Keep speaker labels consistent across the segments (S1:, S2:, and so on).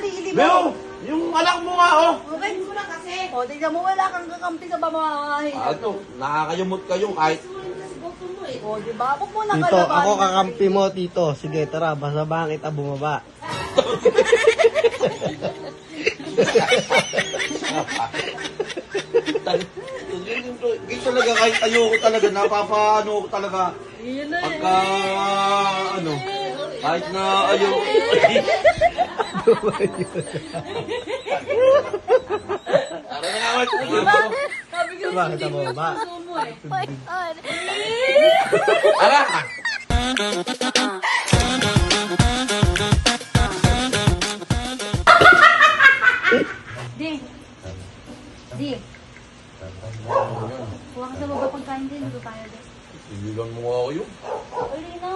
S1: sarili mo.
S2: Beo, yung anak mo nga, oh.
S1: Okay mo na kasi. O, tignan mo, wala kang kakampi sa pamamahay.
S2: Ito, nakakayumot kayo kahit...
S1: O, diba? Huwag mo na
S3: Tito,
S1: kalabanin
S3: ako
S1: ang
S3: kakampi mo, Tito. Sige, tara, basabahan kita bumaba.
S2: Ito talaga kahit ayoko talaga, napapaano ko talaga. Pagka, ano, kahit na ayoko. Tara na nga,
S1: Sabi ko,
S3: Bakit ako bumaba?
S2: Tara!
S1: Di. Di. Kuha ka sa baba pagkain din. Ito tayo din.
S2: Sigilan mo nga ako yun.
S1: Uli na.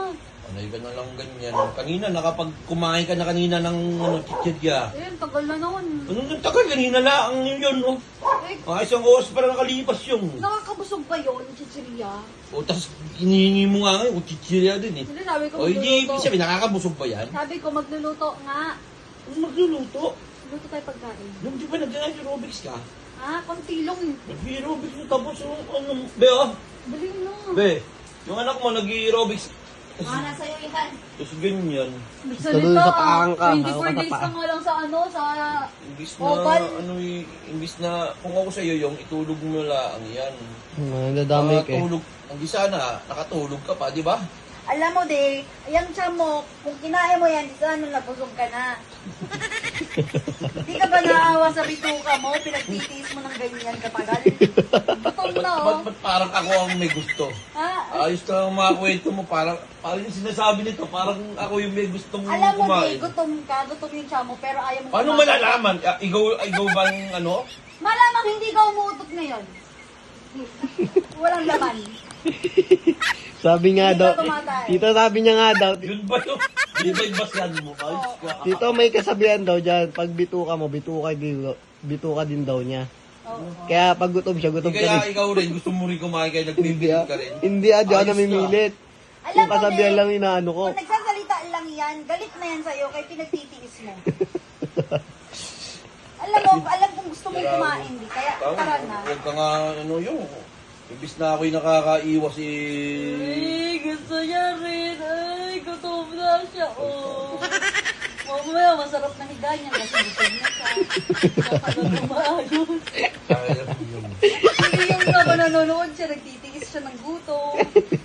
S2: Panay ka na lang ganyan. Kanina, nakapag kumain ka na kanina ng ano, chichirya.
S1: Ayun, tagal na noon.
S2: Anong tagal? Kanina lang yun, oh.
S1: Eh,
S2: Mga isang oras para nakalipas yung.
S1: nakakabusog ba yun, chichirya?
S2: O, tas hinihingi mo nga ngayon, chichirya din eh.
S1: Hindi, sabi ko
S2: O, hindi,
S1: magluluto.
S2: sabi, nakakabusog ba yan?
S1: Sabi ko magluluto nga.
S2: Ano magluluto?
S1: Luto tayo pagkain.
S2: Nung di ba nag-aerobics ka?
S1: Ah, konti lang.
S2: Nag-aerobics mo tapos yung ano, be, oh.
S1: Dali na.
S2: Be, yung anak mo nag-aerobics.
S1: Mana sa'yo yan.
S2: Tapos ganyan.
S1: Gusto
S3: Tuloy
S1: nito,
S3: sa paang ka,
S1: 24
S3: hawak ka
S1: days
S3: pa.
S1: ka nga lang sa ano, sa...
S2: Imbis na,
S1: Oval.
S2: ano imbis na, kung ako sa'yo yung itulog mo lang yan.
S3: Nadamay ka eh.
S2: Tulog, hindi sana, nakatulog ka pa, di ba?
S1: Alam mo, de, ayan siya mo, kung kinain mo yan, di sana nabusog ka na. Di ka ba naawa sa bituka mo? Pinagtitiis mo ng ganyan katagal? Gutom na, oh.
S2: Ba't parang ako ang may gusto?
S1: Ha?
S2: Ayos ka ang mga kwento mo, parang yung sinasabi nito, parang ako yung may gustong
S1: Alam mo, de,
S2: kumain.
S1: gutom ka, gutom yung siya mo, pero ayaw mo
S2: Paano
S1: kumain.
S2: malalaman? Ikaw ba ang ano?
S1: Malamang hindi ka umuutot ngayon. Walang laman.
S3: Sabi nga
S1: Hindi
S3: daw,
S1: ka tumatay.
S3: Tito sabi niya nga daw,
S2: Yun ba yun? Di ba yung basyan mo? Ayos ka.
S3: Tito may kasabihan daw dyan, pag bituka mo, bituka din daw niya.
S1: Oo.
S3: Kaya pag gutom siya, gutom ka
S2: Kaya
S3: rin.
S2: ikaw rin, gusto mo rin kumain kaya
S3: Hindi
S2: nagpipilit ka rin.
S3: Hindi di ako
S2: Ayos
S3: namimilit.
S1: Alam
S3: Yung
S1: mo,
S3: kasabihan
S1: de,
S3: lang inaano ko.
S1: kung nagsasalita lang yan, galit na yan sa'yo, kaya pinagtitiis mo. alam kung gusto mong kumain, di. Kaya tara na.
S2: Huwag ka nga, ano yung, imbis na ako'y nakakaiwas
S1: Ay, gusto niya rin. Ay, gutom na siya, oh. Mamaya, masarap na higa niya kasi gutom na siya. Nakakalaga maayos. Hindi yung habang nanonood siya, nagtitiis siya ng gutom.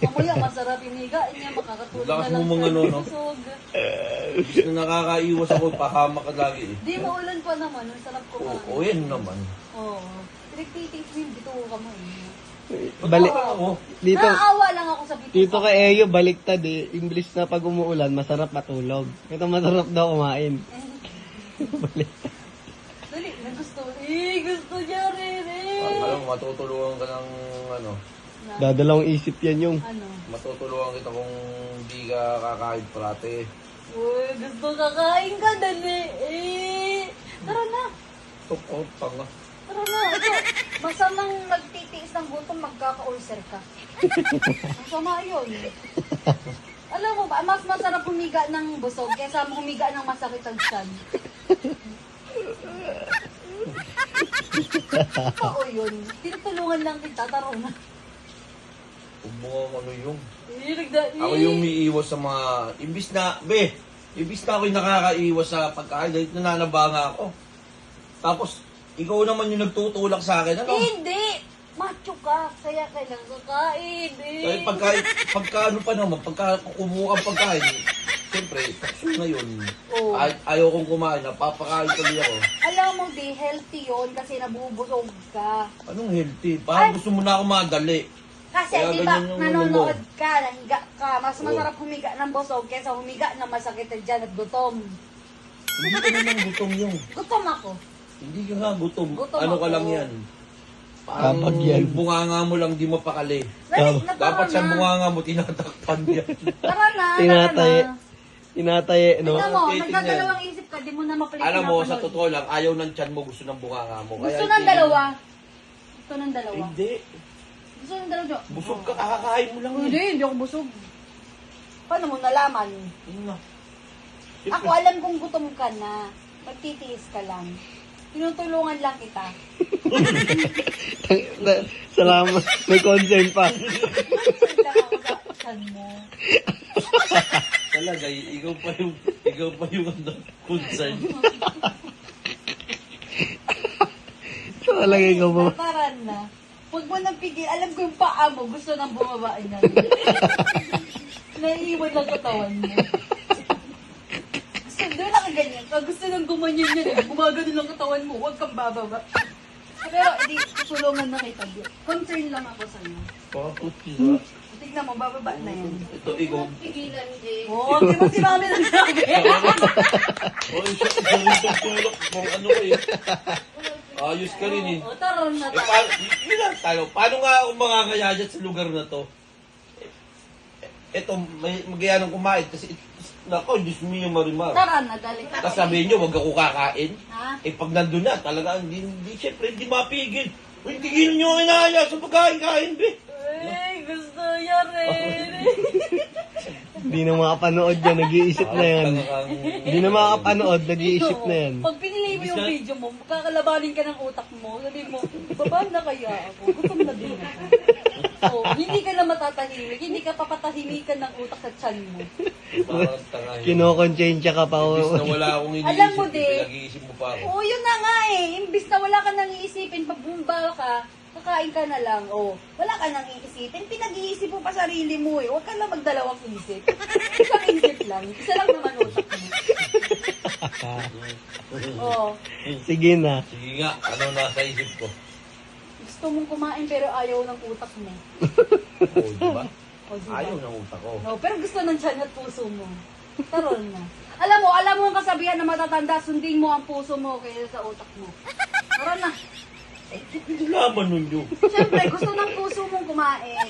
S1: Mamaya, masarap yung higa niya, makakatulog na
S2: Lakas
S1: lang
S2: mo mga
S1: siya
S2: ano,
S1: ng
S2: no?
S1: busog.
S2: Imbis na nakakaiwas ako, pahamak ka lagi eh.
S1: Di, maulan pa naman, ang sarap kumain.
S2: Oo, yan naman.
S1: Oo. Pinagtitiis mo yung bituko ka mo eh.
S3: Balik,
S2: Ako,
S3: dito,
S1: Naawa lang ako sa bituka.
S3: dito kay Eyo, baliktad eh. Imblis na pag umuulan, masarap matulog. Ito masarap daw kumain. Baliktad.
S1: Dali, gusto. Gusto niya rin eh.
S2: alam mo, matutulungan ka ng, ano,
S3: Dadalawang isip yan yung.
S1: Ano?
S2: matutulungan kita kung di ka kakain parate.
S1: Uy, gusto kakain ka, dali. Tara na.
S2: Oh, tanga.
S1: Tara na. Ito, masamang magtitiis ng gutom, magkaka-ulcer ka. Ang sama yun. Alam mo ba, mas masarap humiga ng busog kaysa humiga ng masakit ang tiyan. Oo yun. Tinutulungan lang kita, taro na.
S2: Huwag mo nga ano yung. Ako
S1: Nagdai.
S2: yung umiiwas sa mga, imbis na ako'y nakakaiwas sa pagkain dahil nananabanga ako. Tapos, ikaw naman yung nagtutulak sa akin, ano?
S1: Hindi! Macho ka, kaya kailangan kakain
S2: Dahil pagka ano pa naman, pagka kumuha kang pagkain, siyempre, takso na yun.
S1: Oo.
S2: Ayaw kong kumain, napapakain tuloy ako.
S1: Alam mo, di healthy yun kasi nabubusog ka.
S2: Anong healthy? Parang gusto mo na ako madali.
S1: Kasi
S2: Kaya
S1: di ba,
S2: ganyan yung
S1: nanonood
S2: ano
S1: ka, nahiga ka, mas
S2: Oo.
S1: masarap humiga ng busog kaysa humiga ng masakit na dyan at gutom.
S2: Hindi ka naman gutom yung.
S1: Gutom ako.
S2: Hindi ka nga gutom.
S1: Gutom
S2: Ano ka
S1: ako.
S2: lang yan? Parang
S3: Kapag yan.
S2: bunganga mo lang di mapakali.
S1: Dali, na,
S2: Dapat
S1: tara
S2: sa
S1: na.
S2: bunganga mo, tinatakpan yan.
S1: Tara na,
S3: Tinataye.
S1: tara na.
S3: Tinataye, no?
S1: Tignan mo,
S2: Okay, tingnan.
S1: nagdadalawang isip ka, di mo na mapalit.
S2: Alam mo, sa totoo lang, ayaw ng tiyan mo, gusto ng bunganga mo.
S1: Gusto
S2: Kaya
S1: ng dalawa. Gusto ng dalawa.
S2: Hindi.
S1: Gusto ng dalawa.
S2: Busog ka, kakakain mo lang
S1: Hindi,
S2: yun.
S1: hindi ako busog. Paano mo nalaman?
S2: Yun na.
S1: Ako alam kong gutom ka na. Magtitiis ka lang. Tinutulungan lang kita.
S3: Salamat. May concern pa.
S1: Concern lang ako sa chan mo.
S2: Talaga, ikaw pa yung ano, concern.
S3: Talaga ikaw ba?
S1: Tataran na. Huwag mo nang pigil. Alam ko yung paa mo. Gusto nang bumaba na. Naiiwan lang katawan mo. Gusto doon lang ganyan. Pag gusto nang gumanyan yan, gumagano lang katawan mo. Huwag kang bababa. Pero hindi, tulungan na kita. Concern lang ako sa'yo.
S2: Bakit siya?
S1: Tignan mo, bababa na yan.
S2: Ito, ikaw.
S1: Pigilan, Jay. Oo, di ba si mami nagsabi?
S2: Oh, siya, tulok kung ano eh. Ayos ka rin eh.
S1: O, taron na
S2: Eh,
S1: tayo.
S2: yun lang tayo. Paano nga ako makakayayat sa lugar na to? Ito, may magayanong kumain. Kasi, nako, Diyos mo yung marimar.
S1: Taran na, dali ka.
S2: Tapos sabihin nyo, wag ako kakain.
S1: Ha?
S2: Eh, pag nandun na, talaga, syempre, hindi mapigil. Uy, tigil nyo kinaya sa pagkain-kain, be.
S1: Ay, gusto niya rin.
S3: Hindi na makapanood yan. Nag-iisip na yan. Hindi na makapanood. Nag-iisip na yan.
S1: Pag pinili mo yung video mo, kakalabanin ka ng utak mo. Sabi mo, baba na kaya ako. Gusto mo na din ako. So, hindi ka na matatahimik. Hindi ka papatahimikan ng utak sa chan mo.
S2: Parang tanga yun.
S3: Kinokonsensya ka pa.
S2: Imbis na wala akong iniisip,
S1: Alam mo din.
S2: pinag-iisip mo pa ako.
S1: Oo, yun na nga eh. Imbis na wala ka nang iisipin, pag bumaba ka, kakain ka na lang. Oh, wala ka nang iisipin. Pinag-iisip mo pa sarili mo eh. Huwag ka lang magdalawang isip. Isang isip lang. Isa lang naman utak mo. Oh,
S3: Sige na.
S2: Sige nga, ano nasa isip ko?
S1: gusto mong kumain pero ayaw ng utak mo.
S2: Oo, di ba?
S1: O, diba?
S2: Ayaw ng utak ko.
S1: No, pero gusto ng tiyan at puso mo. Taron na. Alam mo ang kasabihan na matatanda, sundin mo ang puso mo kaysa sa utak mo. Taron na.
S2: Hindi laman nun yun.
S1: Siyempre, gusto ng puso mong kumain.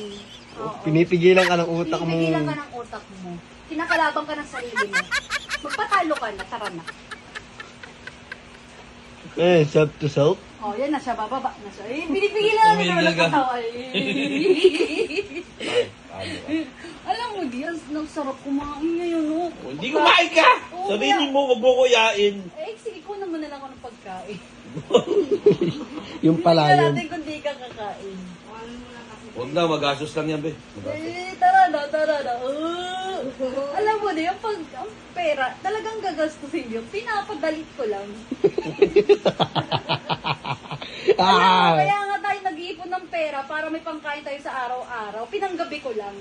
S1: Oo.
S3: Pinipigilan ka ng utak mo.
S1: Pinipigilan ka ng utak mo. Kinakalabang ka ng sarili mo. Magpatalo ka na, tara na.
S3: Eh, self to self.
S1: Oh, yan na siya, bababa na siya. Eh, pinipigilan na naman
S2: Tumigil ka.
S1: ang katawa. Eh.
S2: Ay,
S1: Alam mo, Diaz, sarap kumain ngayon, no?
S2: hindi kumain ka!
S1: Oo,
S2: Sabihin mo, wag mo kuyain.
S1: Eh, sige, kunan mo na lang ako ng pagkain.
S3: Yung pala
S1: Tingnan
S3: yun.
S1: natin kung di ka kakain.
S2: Huwag na, magastos lang yan, be. Magastos.
S1: Eh, tara na, tara na. Alam mo na, ang pera, talagang gagastusin yun. Pinapagalit ko lang. Alam mo,
S3: Ah,
S1: kaya nga tayo nag-iipon ng pera para may pangkain tayo sa araw-araw. Pinanggabi ko lang.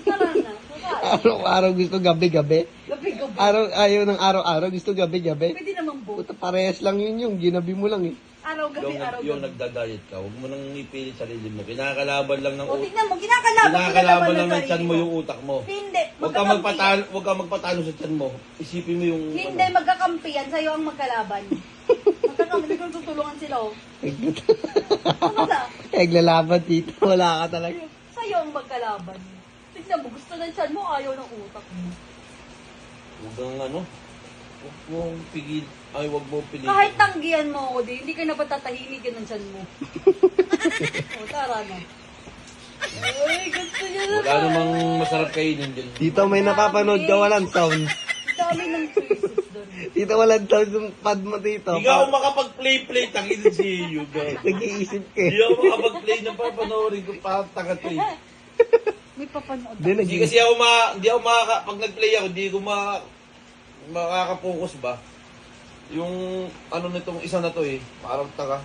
S1: Tara na, kakain.
S3: araw-araw gusto gabi-gabi.
S1: Gabi-gabi.
S3: Ayaw ng araw-araw gusto gabi-gabi.
S1: Pwede naman bo.
S3: Puta, parehas lang yun yung ginabi mo lang eh.
S1: Araw-gabi,
S2: Yung
S1: araw-gabi.
S2: nagda-diet ka, huwag mo nang ipilit sarili mo. Kinakalaban lang ng
S1: O,
S2: utak.
S1: tignan mo, kinakalaban ko na
S2: Kinakalaban
S1: naman
S2: lang
S1: ng
S2: ng tiyan
S1: sarili
S2: mo
S1: ko.
S2: yung utak mo.
S1: Hindi.
S2: Huwag ka magpatalo, huwag ka magpatalo sa tiyan mo. Isipin mo yung...
S1: Hindi, magkakampi yan. Sa'yo ang magkalaban. Magkakampi, hindi ko tutulungan sila, oh. Ano na?
S3: Naglalaban dito. Wala ka talaga.
S1: Sa'yo ang magkalaban. Tignan mo, gusto ng tiyan mo, ayaw ng utak mo.
S2: Huwag kang ano, huwag mong pigil. Ay, huwag mong pilitin.
S1: Kahit tanggihan mo ako, di, hindi ka na patatahimik yun ng tiyan mo. O, tara na. Ay, gusto niya na.
S2: Wala namang masarap kainin dyan.
S3: Dito may napapanood ka walang sound.
S1: Dami ng choices doon.
S3: Dito walang sound yung pad mo dito.
S2: Hindi ka ako makapag-play-play, tangin si you, guys.
S3: Nag-iisip ka
S2: Hindi
S3: eh.
S2: ako makapag-play na papanoorin ko pa tagat eh.
S1: May papanood
S3: Hindi,
S1: ako.
S2: Hindi kasi ako pag nag-play ako, hindi ko makaka-focus ba? Yung ano nitong isa na to eh, parang taga.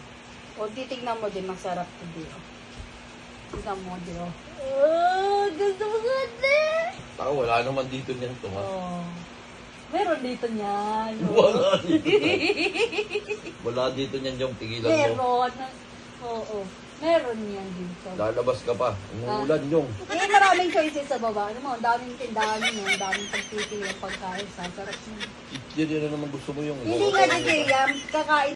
S1: O, titignan mo din, masarap to di. Tignan mo di, oh. Oh, gusto mo ganda.
S2: Taka, wala naman dito niyan to ha.
S1: Oh. Meron dito niyan. Oh.
S2: Wala dito. Wala dito niyan yung pigilan mo.
S1: Meron. Oo. Meron yan dito.
S2: Lalabas ka pa. Umuulan yung.
S1: Eh, maraming choices sa baba. Ano mo, ang daming tindahan mo, ang daming pagtitilang pagkain. Sasarap mo.
S2: Yan na naman gusto mo yung.
S1: Hindi nga, Jay, kakain